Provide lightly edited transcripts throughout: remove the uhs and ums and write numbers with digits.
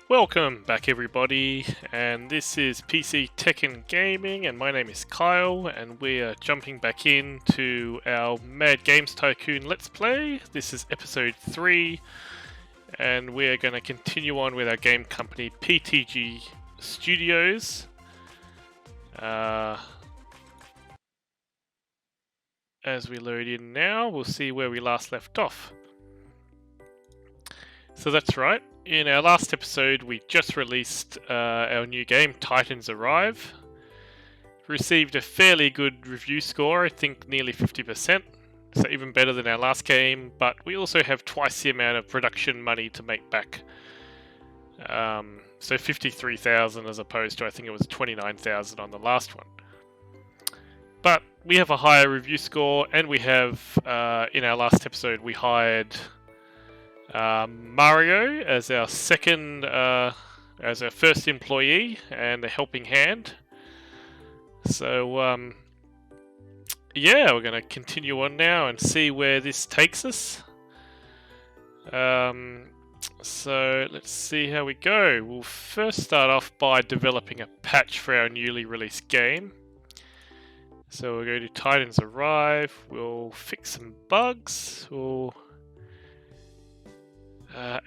Welcome back everybody, and this is PC Tech and Gaming, and my name is Kyle, and we are jumping back into our Mad Games Tycoon Let's Play. This is episode 3, and we're going to continue on with our game company PTG Studios. As we load in now, we'll see where we last left off. So that's right. In our last episode, we just released our new game, Titans Arrive. Received a fairly good review score, I think nearly 50%, so even better than our last game, but we also have twice the amount of production money to make back. So 53,000 as opposed to, I think it was 29,000 on the last one. But we have a higher review score, and we have, in our last episode, we hired Mario as our as our first employee and a helping hand. So yeah, we're going to continue on now and see where this takes us. So let's see how we go. We'll first start off by developing a patch for our newly released game. So we'll go to Titans Arrive, we'll fix some bugs, we'll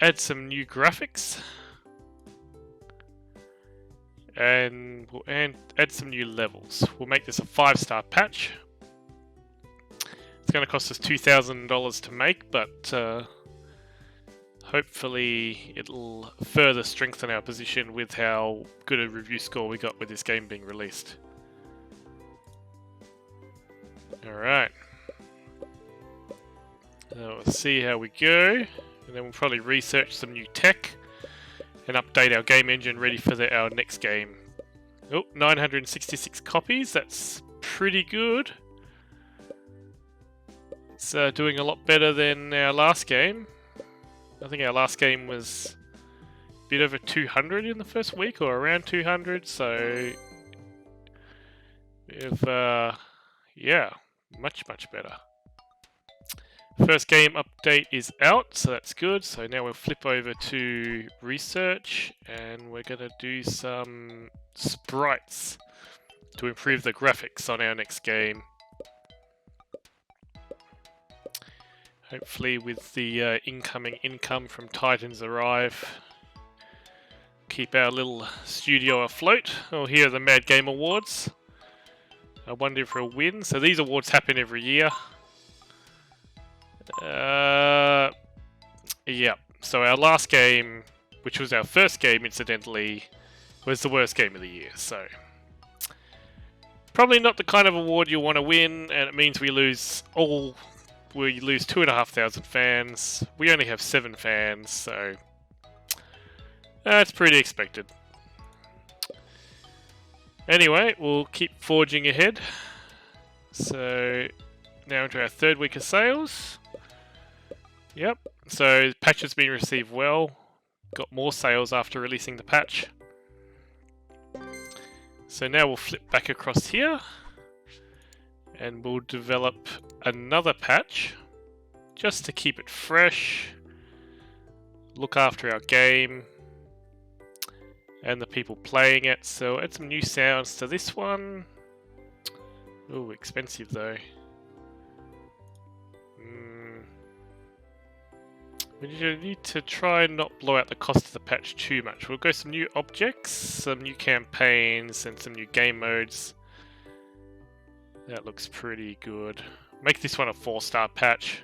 add some new graphics, and we'll add some new levels. We'll make this a 5-star patch. It's going to cost us $2,000 to make, but hopefully it'll further strengthen our position with how good a review score we got with this game being released. Alright. We'll see how we go. And then we'll probably research some new tech and update our game engine ready for our next game. Oh, 966 copies, that's pretty good. It's doing a lot better than our last game. I think our last game was a bit over 200 in the first week, or around 200, so if yeah, much better. First game update is out, so that's good. So now we'll flip over to research, and we're going to do some sprites to improve the graphics on our next game. Hopefully with the incoming income from Titans Arrive, keep our little studio afloat. Oh, here are the Mad Game Awards. I wonder if we'll win. So these awards happen every year. Yeah, so our last game, which was our first game incidentally, was the worst game of the year, so probably not the kind of award you want to win, and it means we lose 2,500 fans. We only have 7 fans, so that's pretty expected. Anyway, we'll keep forging ahead. So now into our 3rd week of sales. Yep, so the patch has been received well. Got more sales after releasing the patch. So now we'll flip back across here, and we'll develop another patch just to keep it fresh, look after our game and the people playing it. So add some new sounds to this one. Ooh, expensive though. We need to try and not blow out the cost of the patch too much. We'll go some new objects, some new campaigns, and some new game modes. That looks pretty good. Make this one a 4-star patch,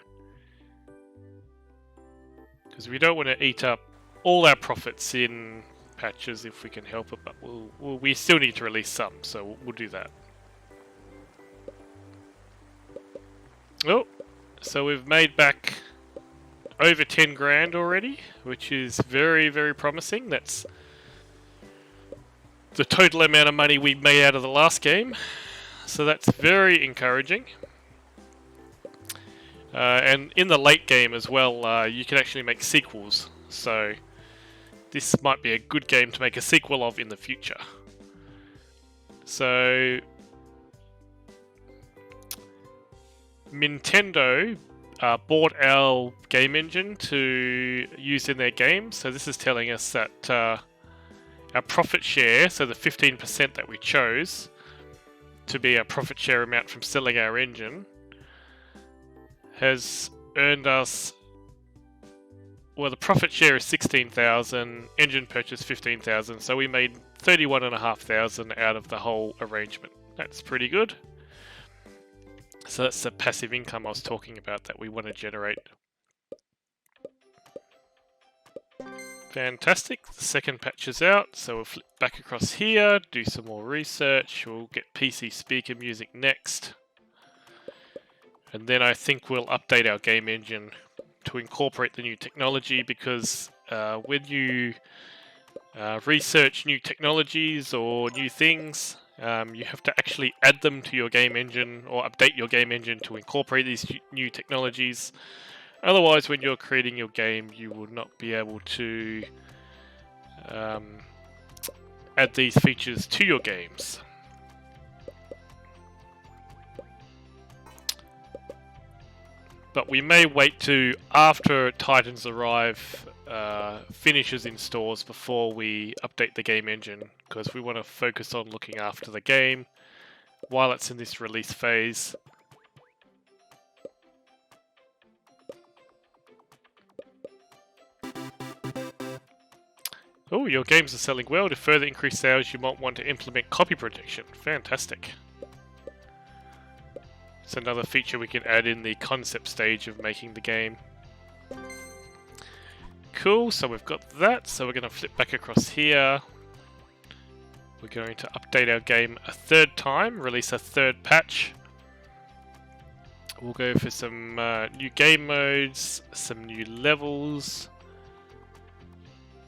because we don't want to eat up all our profits in patches if we can help it, but we still need to release some, so we'll do that. Oh, so we've made back over 10 grand already, which is very promising. That's the total amount of money we made out of the last game, so that's very encouraging. And in the late game as well, you can actually make sequels, so this might be a good game to make a sequel of in the future. So Nintendo bought our game engine to use in their game. So this is telling us that our profit share, so the 15% that we chose to be our profit share amount from selling our engine, has earned us, well, the profit share is 16,000, engine purchase 15,000, so we made 31,500 out of the whole arrangement. That's pretty good. So that's the passive income I was talking about that we want to generate. Fantastic, the second patch is out, so we'll flip back across here, do some more research, we'll get PC speaker music next. And then I think we'll update our game engine to incorporate the new technology, because when you research new technologies or new things, you have to actually add them to your game engine or update your game engine to incorporate these new technologies. Otherwise, when you're creating your game, you will not be able to add these features to your games. But we may wait to after Titans Arrive finishes in stores before we update the game engine, because we want to focus on looking after the game while it's in this release phase. Oh, your games are selling well. To further increase sales, you might want to implement copy protection. Fantastic. It's another feature we can add in the concept stage of making the game. Cool, so we've got that. So we're going to flip back across here. We're going to update our game a third time, release a third patch. We'll go for some new game modes, some new levels,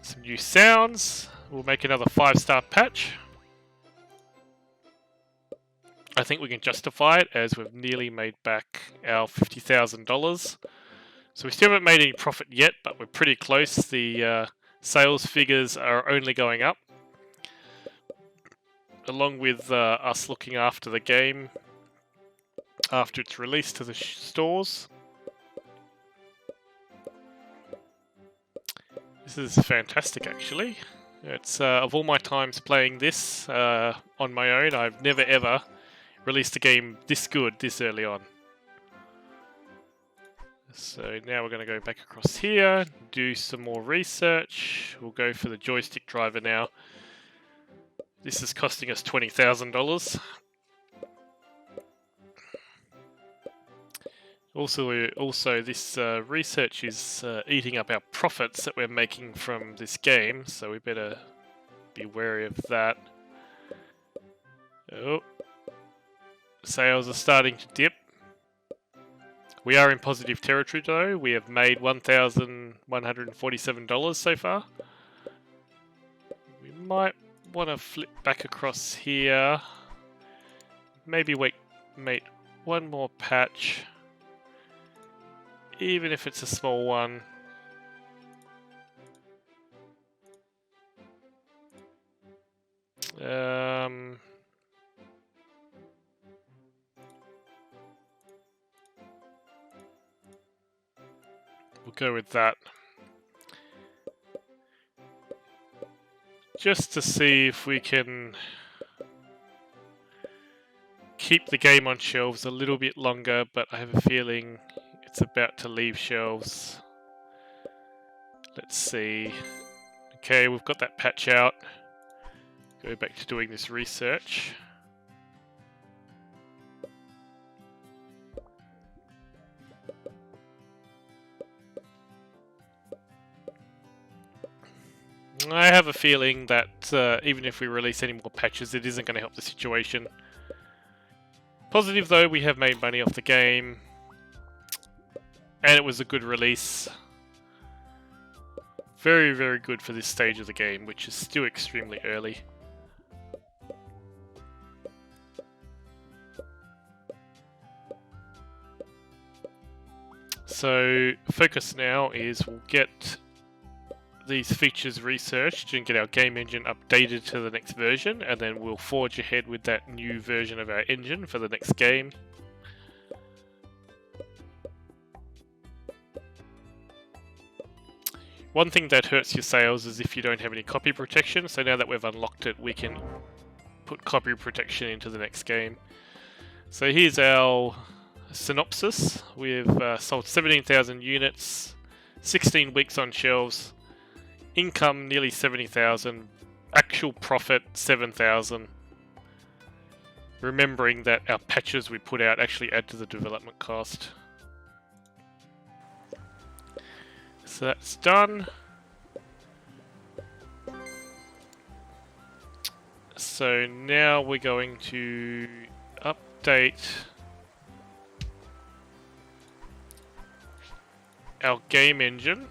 some new sounds. We'll make another 5-star patch. I think we can justify it as we've nearly made back our $50,000. So we still haven't made any profit yet, but we're pretty close. The sales figures are only going up, along with us looking after the game after it's released to the stores. This is fantastic, actually. It's of all my times playing this on my own, I've never ever released a game this good this early on. So now we're going to go back across here, do some more research. We'll go for the joystick driver now. This is costing us $20,000. Also, this research is eating up our profits that we're making from this game, so we better be wary of that. Oh, sales are starting to dip. We are in positive territory though. We have made $1,147 so far. We might want to flip back across here. Maybe wait one more patch. Even if it's a small one. We'll go with that. Just to see if we can keep the game on shelves a little bit longer, but I have a feeling it's about to leave shelves. Let's see. Okay, we've got that patch out. Go back to doing this research. I have a feeling that even if we release any more patches, it isn't going to help the situation. Positive though, we have made money off the game. And it was a good release. Very, very good for this stage of the game, which is still extremely early. So, focus now is we'll get these features researched and get our game engine updated to the next version, and then we'll forge ahead with that new version of our engine for the next game. One thing that hurts your sales is if you don't have any copy protection, so now that we've unlocked it, we can put copy protection into the next game. So here's our synopsis. We've sold 17,000 units, 16 weeks on shelves, income nearly 70,000, actual profit 7,000. Remembering that our patches we put out actually add to the development cost. So that's done. So now we're going to update our game engine.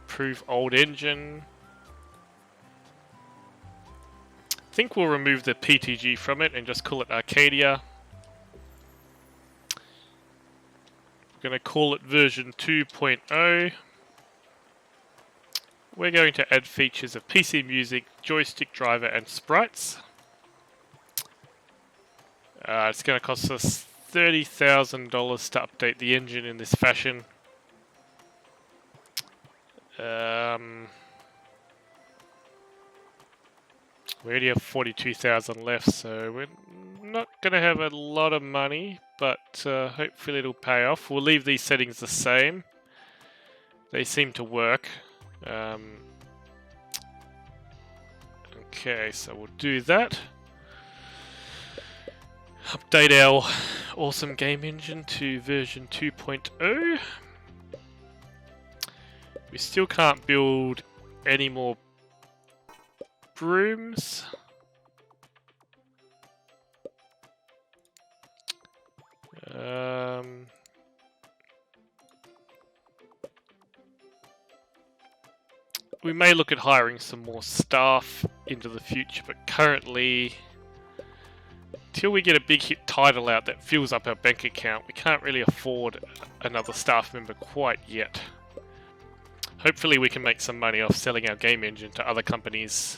Improve old engine. I think we'll remove the PTG from it and just call it Arcadia. We're going to call it version 2.0. We're going to add features of PC music, joystick driver and sprites. It's going to cost us $30,000 to update the engine in this fashion. We already have 42,000 left, so we're not going to have a lot of money, but hopefully it'll pay off. We'll leave these settings the same. They seem to work. Okay, so we'll do that. Update our awesome game engine to version 2.0. We still can't build any more brooms. We may look at hiring some more staff into the future, but currently, until we get a big hit title out that fills up our bank account, we can't really afford another staff member quite yet. Hopefully we can make some money off selling our game engine to other companies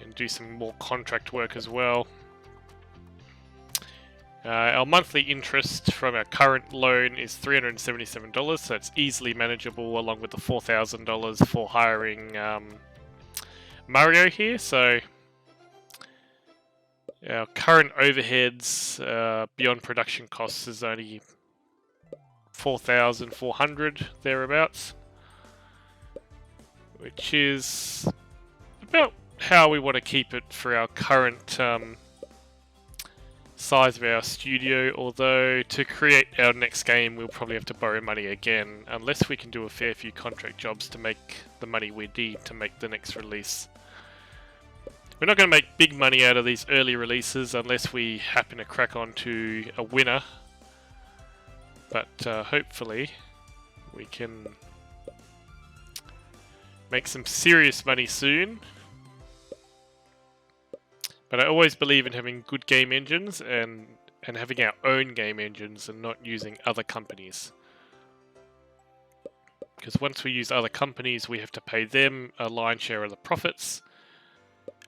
and do some more contract work as well. Our monthly interest from our current loan is $377, so it's easily manageable, along with the $4,000 for hiring Mario here. So our current overheads beyond production costs is only 4,400 thereabouts, which is about how we want to keep it for our current size of our studio, although to create our next game we'll probably have to borrow money again, unless we can do a fair few contract jobs to make the money we need to make the next release. We're not going to make big money out of these early releases unless we happen to crack onto a winner, but hopefully we can make some serious money soon. But I always believe in having good game engines and having our own game engines and not using other companies. Because once we use other companies, we have to pay them a lion's share of the profits,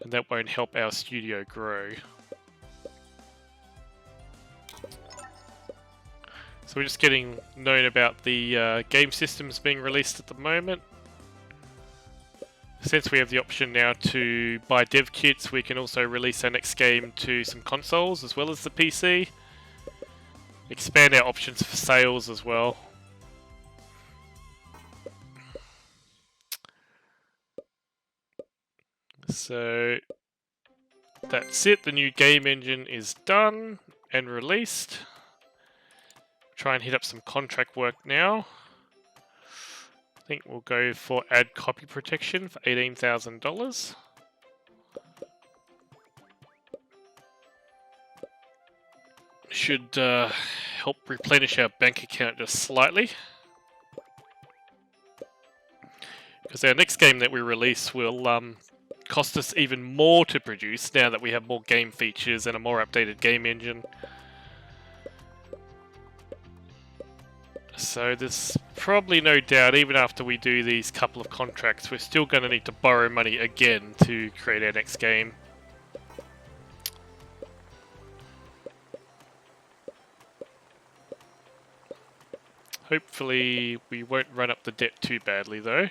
and that won't help our studio grow. So we're just getting known about the game systems being released at the moment. Since we have the option now to buy dev kits, we can also release our next game to some consoles as well as the PC. Expand our options for sales as well. So that's it, the new game engine is done and released. Try and hit up some contract work now. I think we'll go for add copy protection for $18,000. Should help replenish our bank account just slightly. Because our next game that we release will cost us even more to produce now that we have more game features and a more updated game engine. So there's probably no doubt, even after we do these couple of contracts, we're still going to need to borrow money again to create our next game. Hopefully we won't run up the debt too badly though.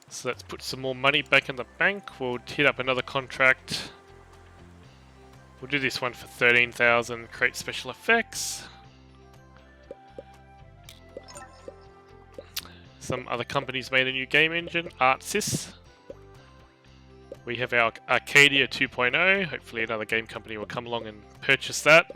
So let's put some more money back in the bank. We'll hit up another contract. We'll do this one for 13,000, create special effects. Some other companies made a new game engine, ArtSys. We have our Arcadia 2.0. Hopefully another game company will come along and purchase that.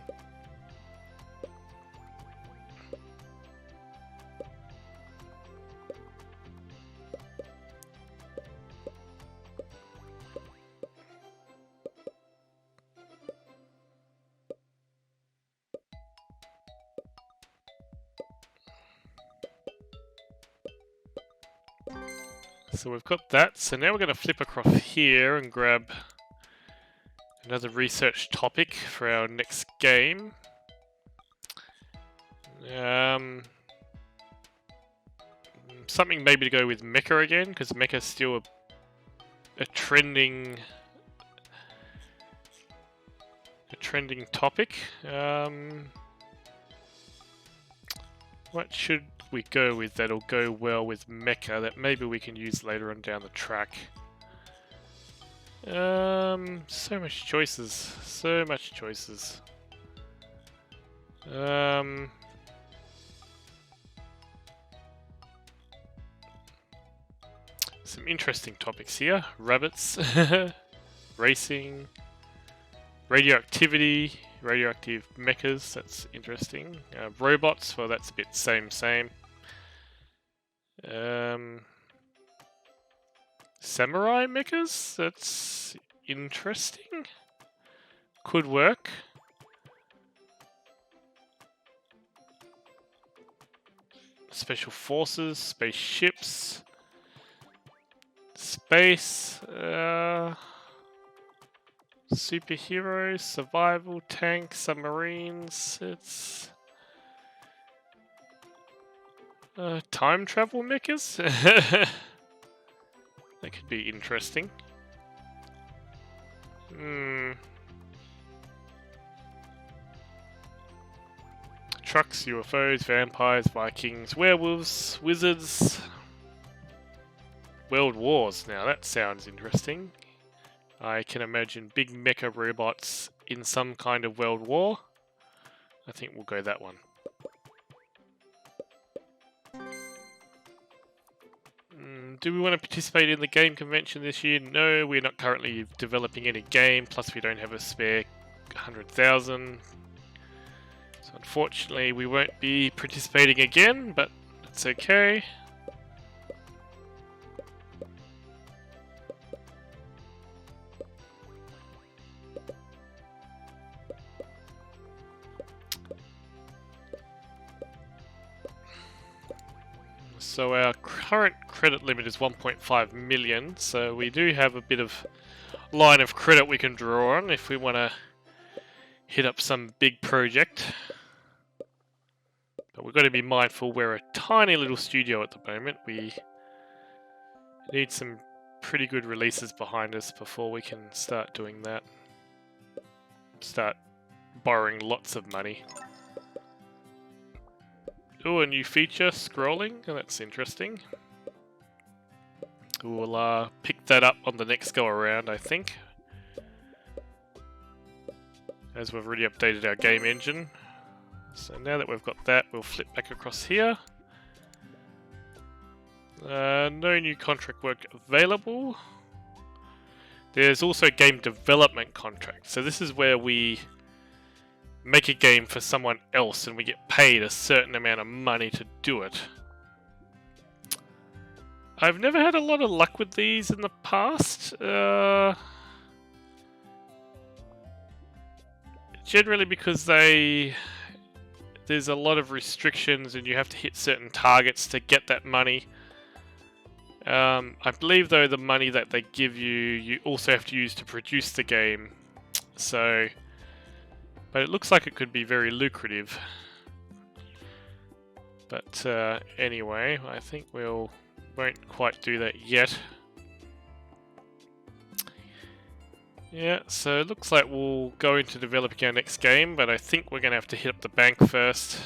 So we've got that. So now we're going to flip across here and grab another research topic for our next game. Something maybe to go with mecha again, because mecha's still a trending topic. What should we go with that'll go well with mecha that maybe we can use later on down the track? So much choices. So much choices. Some interesting topics here. Rabbits, racing, radioactivity, radioactive mechas, that's interesting. Robots, well that's a bit same. Samurai mechas, that's interesting. Could work. Special forces, spaceships, space, superheroes, survival, tanks, submarines, it's... time travel mechas? That could be interesting. Trucks, UFOs, vampires, Vikings, werewolves, wizards... World Wars, now that sounds interesting. I can imagine big mecha robots in some kind of world war. I think we'll go that one. Do we want to participate in the game convention this year? No, we're not currently developing any game, plus we don't have a spare 100,000. So unfortunately we won't be participating again, but that's okay. So our current credit limit is 1.5 million, so we do have a bit of line of credit we can draw on if we want to hit up some big project. But we've got to be mindful we're a tiny little studio at the moment. We need some pretty good releases behind us before we can start doing that. Start borrowing lots of money. Oh, a new feature, scrolling. Oh, that's interesting. We'll pick that up on the next go around, I think. As we've already updated our game engine. So now that we've got that, we'll flip back across here. No new contract work available. There's also game development contract. So this is where we make a game for someone else and we get paid a certain amount of money to do it. I've never had a lot of luck with these in the past. Generally because there's a lot of restrictions and you have to hit certain targets to get that money. I believe though the money that they give you, you also have to use to produce the game. So... But it looks like it could be very lucrative. But anyway, I think won't quite do that yet. Yeah, so it looks like we'll go into developing our next game, but I think we're going to have to hit up the bank first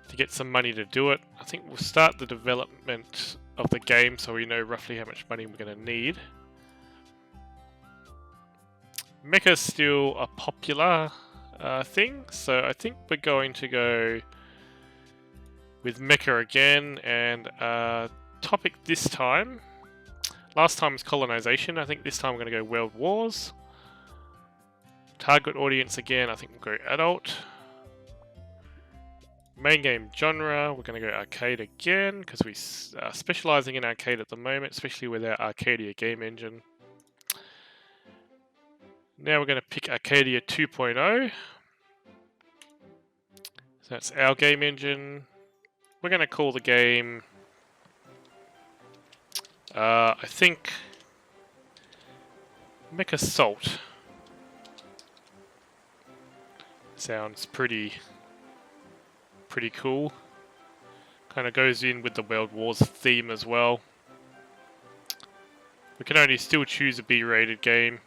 to get some money to do it. I think we'll start the development of the game so we know roughly how much money we're going to need. Mecha's still a popular thing, so I think we're going to go with Mecha again, and topic this time. Last time was colonization. I think this time we're going to go World Wars. Target audience again, I think we'll go adult. Main game genre, we're going to go arcade again because we are specializing in arcade at the moment, especially with our Arcadia game engine. Now we're going to pick Arcadia 2.0. So that's our game engine. We're going to call the game, I think, Mech Assault. Sounds pretty cool. Kind of goes in with the World Wars theme as well. We can only still choose a B-rated game.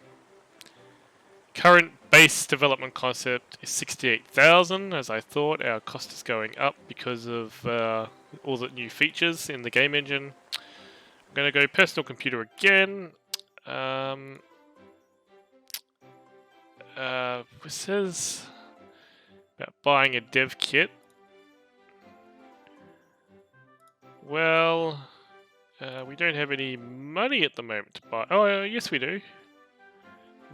Current base development concept is 68,000, as I thought. Our cost is going up because of all the new features in the game engine. I'm going to go personal computer again. It says about buying a dev kit. Well, we don't have any money at the moment to buy. Oh, yes we do.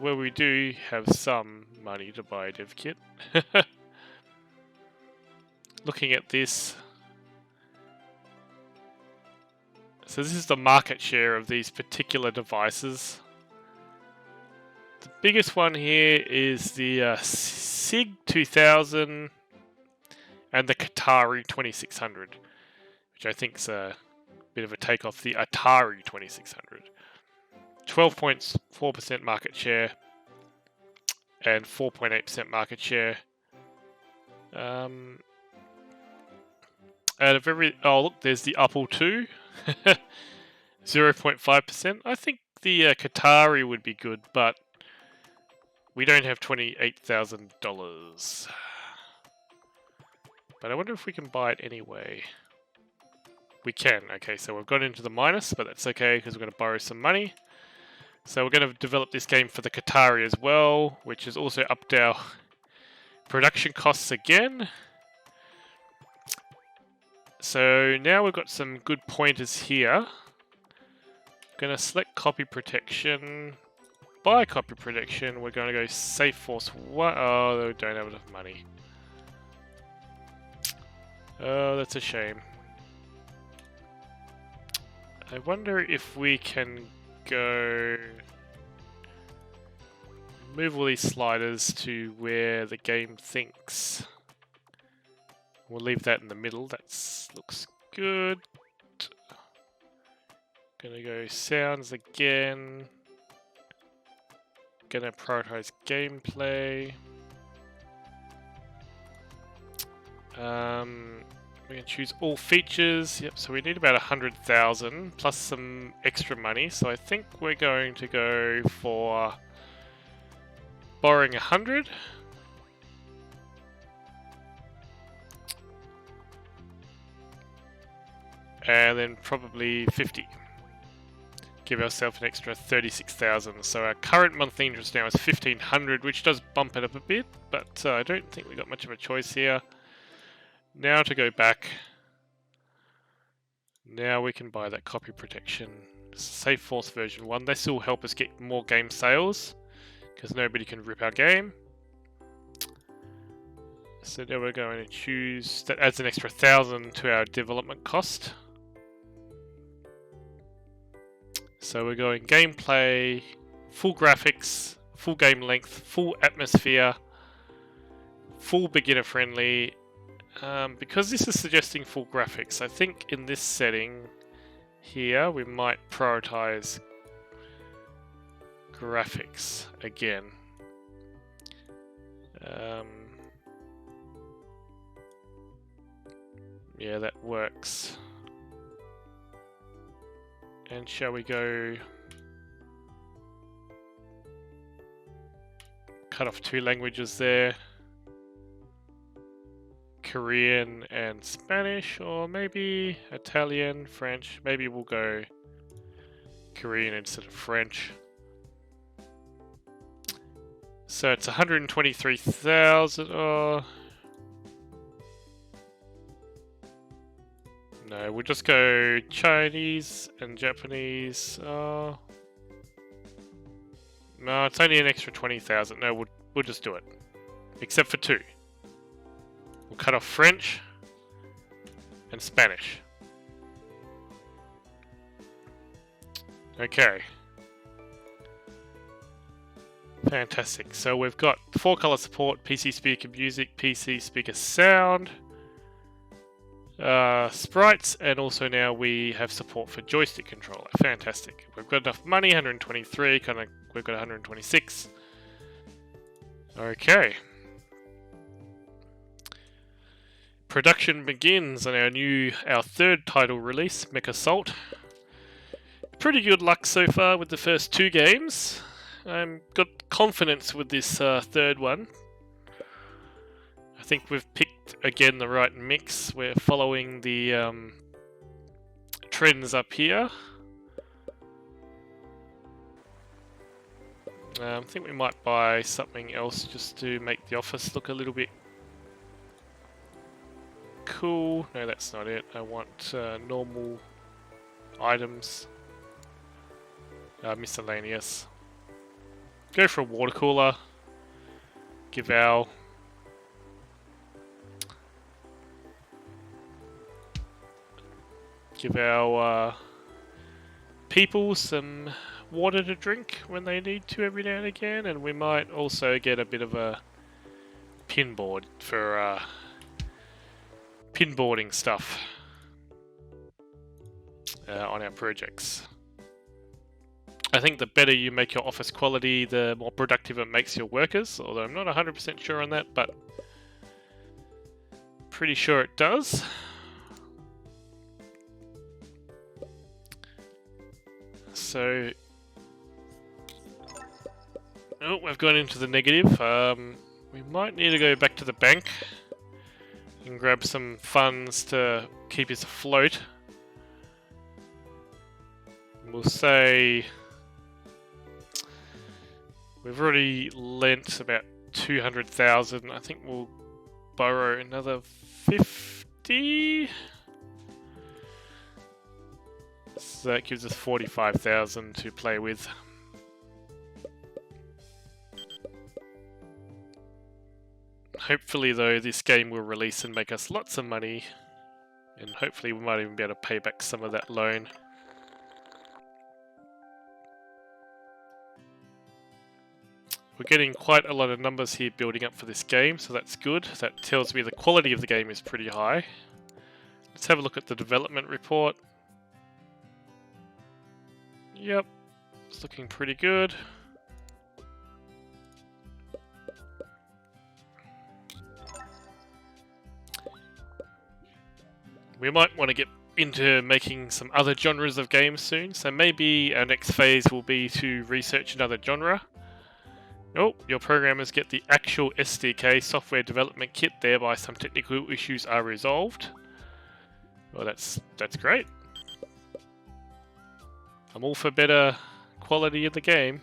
Well, we do have some money to buy a dev kit. Looking at this. So this is the market share of these particular devices. The biggest one here is the SIG 2000 and the Qatari 2600, which I think is a bit of a take off the Atari 2600. 12.4% market share and 4.8% market share. Out of every... Oh, look, there's the Apple II. 0.5%. I think the Qatari would be good, but we don't have $28,000. But I wonder if we can buy it anyway. We can. Okay, so we've got into the minus, but that's okay because we're going to borrow some money. So we're going to develop this game for the Qatari as well, which has also upped our production costs again. So now we've got some good pointers here. Going to select copy protection. Buy copy protection. We're going to go Safe Force 1. Oh, we don't have enough money. Oh, that's a shame. I wonder if we can go move all these sliders to where the game thinks. We'll leave that in the middle. That looks good. Gonna go sounds again. Gonna prioritize gameplay. We can choose all features. Yep, so we need about 100,000 plus some extra money. So I think we're going to go for borrowing 100. And then probably 50. Give ourselves an extra 36,000. So our current monthly interest now is 1,500, which does bump it up a bit, but I don't think we got much of a choice here. Now to go back. Now we can buy that copy protection. Safe Force version 1. This will help us get more game sales, because nobody can rip our game. So now we're going to choose, that adds an extra 1,000 to our development cost. So we're going gameplay, full graphics, full game length, full atmosphere, full beginner friendly. Because this is suggesting full graphics, I think in this setting here we might prioritize graphics again. Yeah, that works. And shall we go cut off 2 languages there. Korean and Spanish, or maybe Italian, French. Maybe we'll go Korean instead of French. So it's 123,000. Oh. No, we'll just go Chinese and Japanese. Oh. No, it's only an extra 20,000. No, we'll just do it. Except for 2. We'll cut off French and Spanish. Okay. Fantastic. So we've got 4-color support, PC speaker music, PC speaker sound, sprites, and also now we have support for joystick controller. Fantastic. We've got enough money, 123, we've got 126. Okay. Production begins on our 3rd title release, Mech Assault. Pretty good luck so far with the first 2 games. I've got confidence with this 3rd one. I think we've picked again the right mix. We're following the trends up here. I think we might buy something else just to make the office look a little bit cool. No, that's not it. I want normal items. Miscellaneous. Go for a water cooler. Give our people some water to drink when they need to every now and again, and we might also get a bit of a pinboard for pinboarding stuff on our projects. I think the better you make your office quality, the more productive it makes your workers, although I'm not 100% sure on that, but pretty sure it does. So, oh, we've gone into the negative. We might need to go back to the bank and grab some funds to keep us afloat. We'll say we've already lent about 200,000. I think we'll borrow another 50. So that gives us 45,000 to play with. Hopefully though, this game will release and make us lots of money, and hopefully we might even be able to pay back some of that loan. We're getting quite a lot of numbers here building up for this game, so that's good. That tells me the quality of the game is pretty high. Let's have a look at the development report. Yep, it's looking pretty good. We might want to get into making some other genres of games soon, so maybe our next phase will be to research another genre. Oh, your programmers get the actual SDK software development kit, thereby some technical issues are resolved. Well, that's great. I'm all for better quality of the game.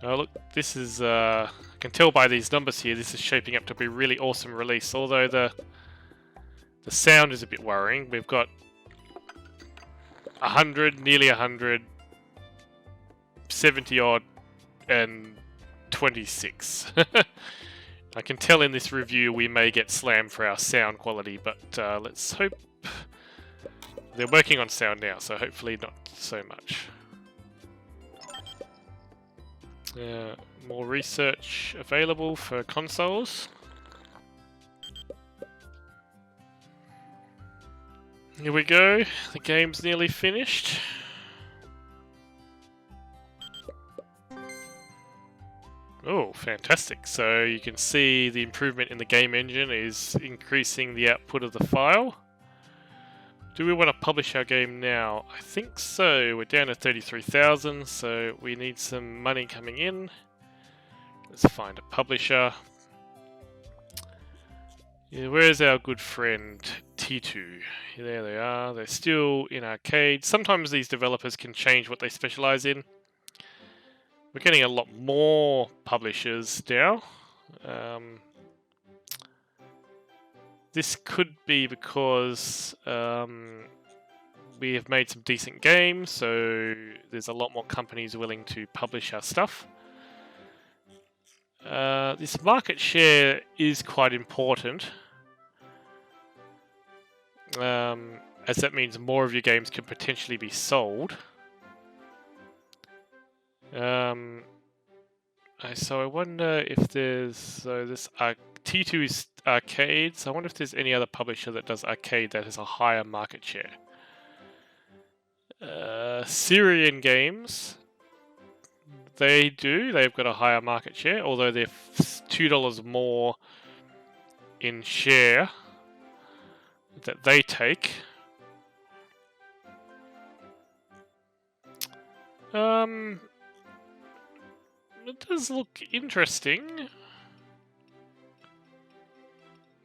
Oh look, this is, I can tell by these numbers here, this is shaping up to be a really awesome release, although the sound is a bit worrying. We've got 100, nearly 100, 70 odd, and 26. I can tell in this review we may get slammed for our sound quality, but let's hope. They're working on sound now, so hopefully not so much. More research available for consoles. Here we go, the game's nearly finished. Oh, fantastic. So you can see the improvement in the game engine is increasing the output of the file. Do we want to publish our game now? I think so. We're down to 33,000, so we need some money coming in. Let's find a publisher. Yeah, where's our good friend T2? There they are. They're still in arcade. Sometimes these developers can change what they specialize in. We're getting a lot more publishers now. This could be because we have made some decent games, so there's a lot more companies willing to publish our stuff. This market share is quite important, as that means more of your games can potentially be sold. So I wonder if there's this T2 is arcades. I wonder if there's any other publisher that does arcade that has a higher market share. Syrian Games, they do. They've got a higher market share, although they're $2 more in share that they take. It does look interesting.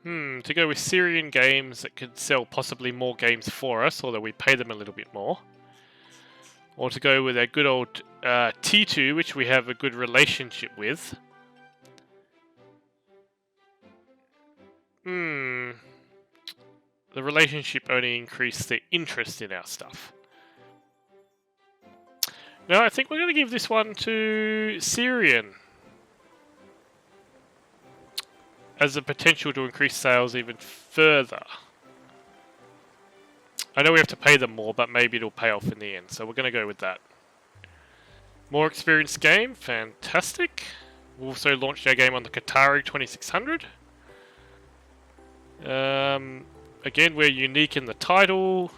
To go with Syrian Games that could sell possibly more games for us, although we pay them a little bit more. Or to go with our good old T2, which we have a good relationship with. The relationship only increased the interest in our stuff. No, I think we're going to give this one to Syrian, as a potential to increase sales even further. I know we have to pay them more, but maybe it'll pay off in the end, so we're going to go with that. More experienced game, fantastic. We also launched our game on the Qatari 2600. Again, we're unique in the title.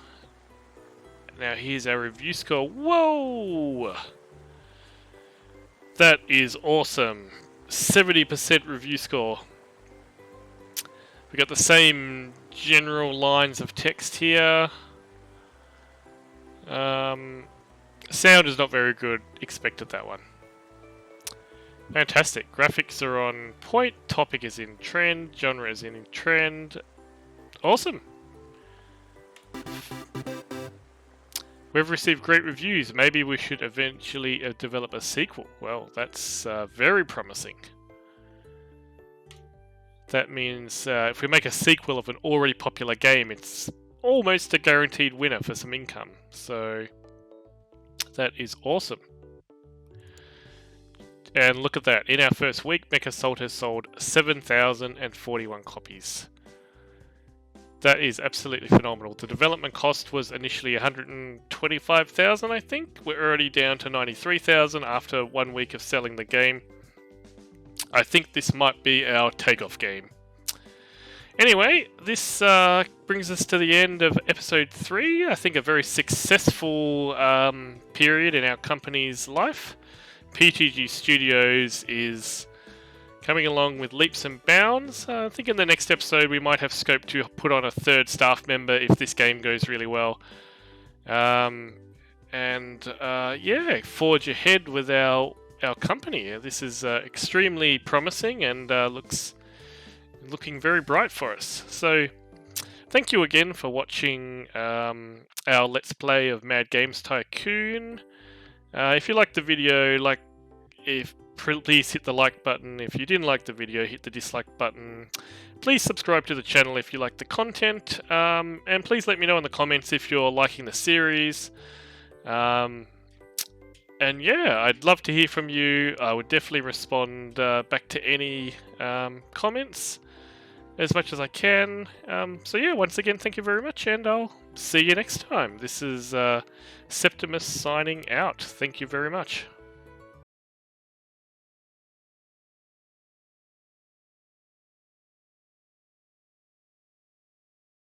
Now here's our review score. Whoa! That is awesome. 70% review score. We got the same general lines of text here. Sound is not very good. Expected that one. Fantastic. Graphics are on point. Topic is in trend. Genre is in trend. Awesome. We've received great reviews. Maybe we should eventually develop a sequel. Well, that's very promising. That means if we make a sequel of an already popular game, it's almost a guaranteed winner for some income. So that is awesome. And look at that. In our first week, Mecha Salt has sold 7,041 copies. That is absolutely phenomenal. The development cost was initially 125,000, I think. We're already down to 93,000 after 1 week of selling the game. I think this might be our takeoff game. Anyway, this brings us to the end of episode 3. I think a very successful period in our company's life. PTG Studios is coming along with leaps and bounds. I think in the next episode we might have scope to put on a third staff member if this game goes really well. Yeah, forge ahead with our company. This is extremely promising and looking very bright for us. So thank you again for watching our Let's Play of Mad Games Tycoon. If you liked the video, please hit the like button. If you didn't like the video, hit the dislike button. Please subscribe to the channel if you like the content. And please let me know in the comments if you're liking the series. And yeah, I'd love to hear from you. I would definitely respond back to any comments as much as I can. So yeah, once again, thank you very much, and I'll see you next time. This is Septimus signing out. Thank you very much.